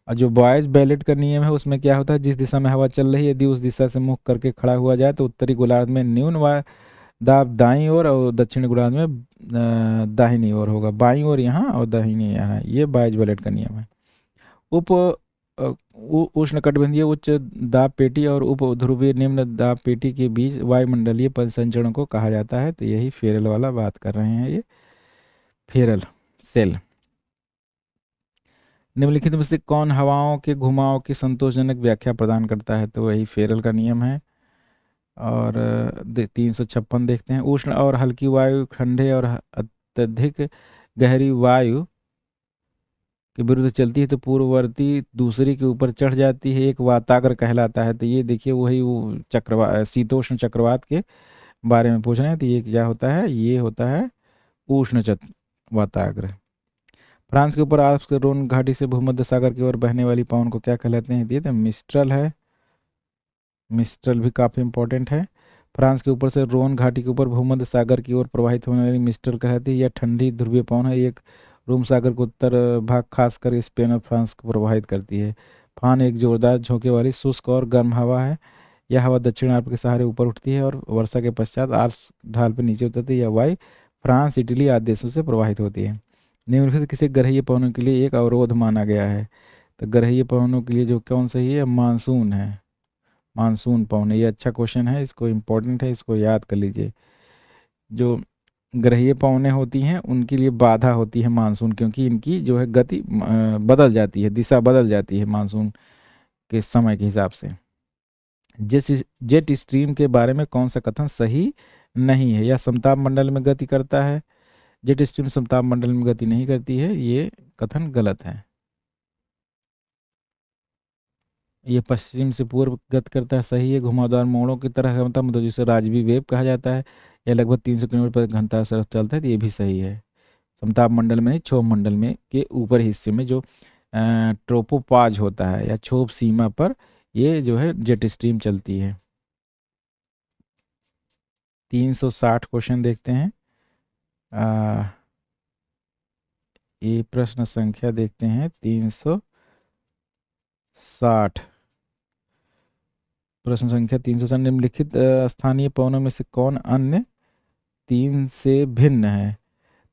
और जो बॉयज बैलेट का नियम है उसमें क्या होता है, जिस दिशा में हवा चल रही है यदि उस दिशा से मुख करके खड़ा हुआ जाए तो उत्तरी गोलार्ध में न्यून दाब दाईं ओर और दक्षिणी गोलार्ध में दाहिनी ओर होगा। बाईं ओर यहाँ और दाहिनी यहाँ, ये बॉयज बैलेट का नियम है। उप उष्णकटिबंधीय उच्च दाब पेटी और उप ध्रुवीय निम्न दाब पेटी के बीच वायुमंडलीय संचरण को कहा जाता है। तो यही फेरल वाला बात कर रहे हैं, ये फेरल सेल। निम्नलिखित में से कौन हवाओं के घुमाव की संतोषजनक व्याख्या प्रदान करता है? तो वही फेरल का नियम है। और 356 देखते हैं, उष्ण और हल्की वायु ठंडे और अत्यधिक गहरी वायु के विरुद्ध चलती है तो पूर्ववर्ती दूसरी के ऊपर चढ़ जाती है, एक वाताग्र कहलाता है। तो ये देखिए वही वो शीतोष्ण चक्रवात के बारे में पूछ रहे हैं। तो ये क्या होता है? ये होता है उष्ण वाताग्र। फ्रांस के ऊपर आल्प्स के रोन घाटी से भूमध्य सागर की ओर बहने वाली पवन को क्या कहलाते हैं? दिए तो मिस्ट्रल है। मिस्ट्रल भी काफ़ी इंपॉर्टेंट है। फ्रांस के ऊपर से रोन घाटी के ऊपर भूमध्य सागर की ओर प्रवाहित होने वाली मिस्ट्रल कहलाती है। यह ठंडी ध्रुवीय पवन है, एक रोम सागर को उत्तर भाग खासकर स्पेन और फ्रांस को प्रवाहित करती है। फान एक जोरदार झोंके वाली शुष्क और गर्म हवा है। यह हवा दक्षिण आल्प के सहारे ऊपर उठती है और वर्षा के पश्चात आल्प्स ढाल पर नीचे उतरती है। यह वायु फ्रांस इटली आदि देशों से प्रवाहित होती है। निम्नलिखित किसी ग्रहीय पवनों के लिए एक अवरोध माना गया है? तो ग्रहीय पवनों के लिए जो कौन सही है? मानसून है। मानसून पवन है। ये अच्छा क्वेश्चन है, इसको इम्पोर्टेंट है, इसको याद कर लीजिए। जो ग्रहीय पवनें होती हैं उनके लिए बाधा होती है मानसून, क्योंकि इनकी जो है गति बदल जाती है, दिशा बदल जाती है मानसून के समय के हिसाब से। जेट स्ट्रीम के बारे में कौन सा कथन सही नहीं है? या समताप मंडल में गति करता है? जेट स्ट्रीम समताप मंडल में गति नहीं करती है, ये कथन गलत है। ये पश्चिम से पूर्व गति करता है, सही है। घुमावदार मोड़ों की तरह है, मतलब जिसे राजवी वेव कहा जाता है। यह लगभग 300 किलोमीटर प्रति घंटा से चलता है, तो ये भी सही है। समताप मंडल में नहीं, क्षोभ मंडल में के ऊपर हिस्से में जो ट्रोपोपाज होता है या क्षोभ सीमा पर ये जो है जेट स्ट्रीम चलती है। 360 क्वेश्चन देखते हैं। ये प्रश्न संख्या देखते हैं 360। प्रश्न संख्या 360, निम्नलिखित स्थानीय पवनों में से कौन अन्य तीन से भिन्न है?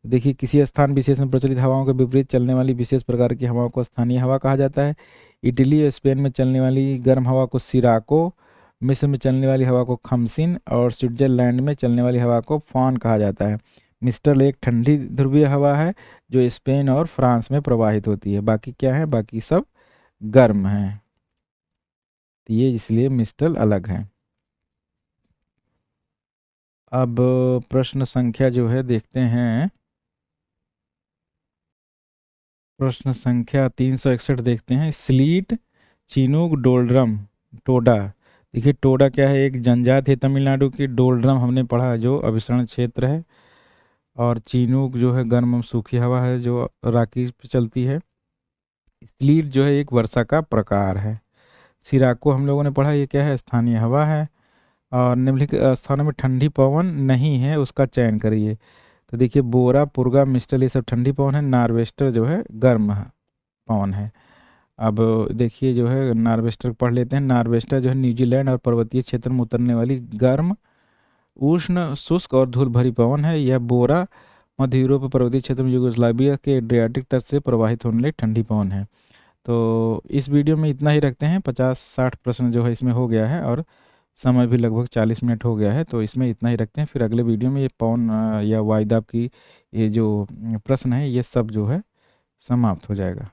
देखिए किसी स्थान विशेष में प्रचलित हवाओं के विपरीत चलने वाली विशेष प्रकार की हवाओं को स्थानीय हवा कहा जाता है। इटली और स्पेन में चलने वाली गर्म हवा को सिराको, मिस्र में चलने वाली हवा को खमसिन और स्विट्जरलैंड में चलने वाली हवा को फान कहा जाता है। मिस्ट्रल एक ठंडी ध्रुवीय हवा है जो स्पेन और फ्रांस में प्रवाहित होती है। बाकी क्या है? बाकी सब गर्म हैं, ये इसलिए मिस्ट्रल अलग है। अब प्रश्न संख्या जो है देखते हैं, प्रश्न संख्या 361 देखते हैं। Slit, Chinook, doldrum, Toda. देखिए टोडा क्या है, एक जनजाति है तमिलनाडु की। डोलड्रम हमने पढ़ा जो अभिसरण क्षेत्र है। और चिनूक जो है गर्म एवं सूखी हवा है जो राकी पे चलती है। स्लीट जो है एक वर्षा का प्रकार है। सिराको हम लोगों ने पढ़ा, ये क्या है, स्थानीय हवा है। और निम्नलिखित स्थानों में ठंडी पवन नहीं है, उसका चयन करिए। तो देखिए बोरा, पुर्गा, मिस्टल, ये सब ठंडी पवन है। नार्वेस्टर जो है गर्म पवन है। अब देखिए जो है नार्वेस्टर पढ़ लेते हैं। नार्वेस्टर जो है न्यूजीलैंड और पर्वतीय क्षेत्र में उतरने वाली गर्म, उष्ण, शुष्क और धूल भरी पवन है। यह बोरा मध्य यूरोप और पर्वतीय क्षेत्र में यूगोस्लाविया के एड्रियाटिक तट से प्रवाहित होने वाली ठंडी पवन है। तो इस वीडियो में इतना ही रखते हैं। 50-60 प्रश्न जो है इसमें हो गया है और समय भी लगभग 40 मिनट हो गया है, तो इसमें इतना ही रखते हैं। फिर अगले वीडियो में ये पवन या वायुदाब की ये जो प्रश्न है ये सब जो है समाप्त हो जाएगा।